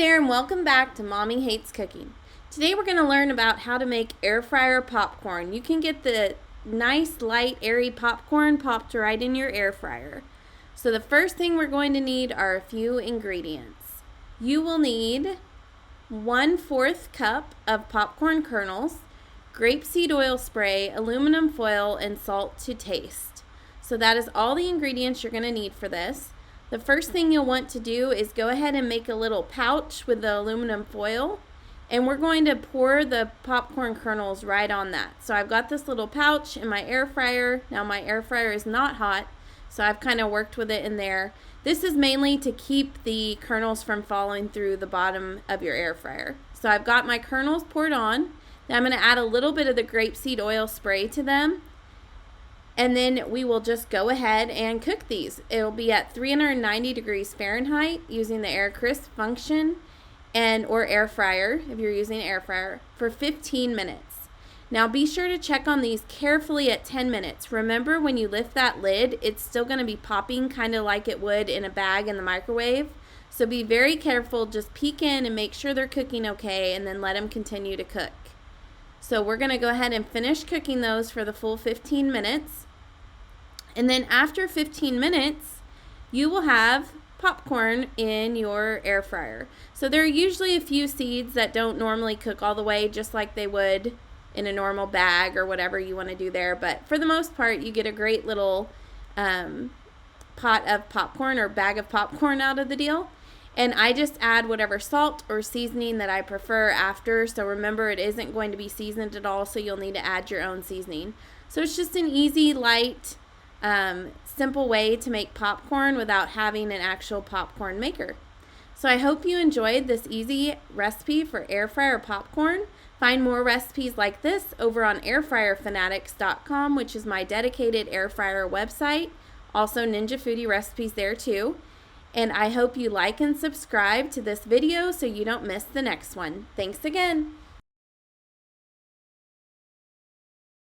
there, and welcome back to Mommy Hates Cooking. Today we're going to learn about how to make air fryer popcorn. You can get the nice, light, airy popcorn popped right in your air fryer. So the first thing we're going to need are a few ingredients. You will need 1/4 cup of popcorn kernels, grapeseed oil spray, aluminum foil, and salt to taste. So that is all the ingredients you're going to need for this. The first thing you'll want to do is go ahead and make a little pouch with the aluminum foil, and we're going to pour the popcorn kernels right on that. So I've got this little pouch in my air fryer. Now my air fryer is not hot, so I've kind of worked with it in there. This is mainly to keep the kernels from falling through the bottom of your air fryer. So I've got my kernels poured on. Now I'm going to add a little bit of the grapeseed oil spray to them. And then we will just go ahead and cook these. It'll be at 390 degrees Fahrenheit using the air crisp function or air fryer if you're using air fryer for 15 minutes. Now be sure to check on these carefully at 10 minutes. Remember, when you lift that lid, it's still going to be popping kind of like it would in a bag in the microwave. So be very careful. Just peek in and make sure they're cooking okay, and then let them continue to cook. So we're going to go ahead and finish cooking those for the full 15 minutes. And then after 15 minutes, you will have popcorn in your air fryer. So there are usually a few seeds that don't normally cook all the way, just like they would in a normal bag or whatever you want to do there. But for the most part, you get a great little pot of popcorn or bag of popcorn out of the deal. And I just add whatever salt or seasoning that I prefer after. So remember, it isn't going to be seasoned at all, so you'll need to add your own seasoning. So it's just an easy, light, simple way to make popcorn without having an actual popcorn maker. So I hope you enjoyed this easy recipe for air fryer popcorn. Find more recipes like this over on airfryerfanatics.com, which is my dedicated air fryer website. Also Ninja Foodi recipes there too. And I hope you like and subscribe to this video so you don't miss the next one. Thanks again.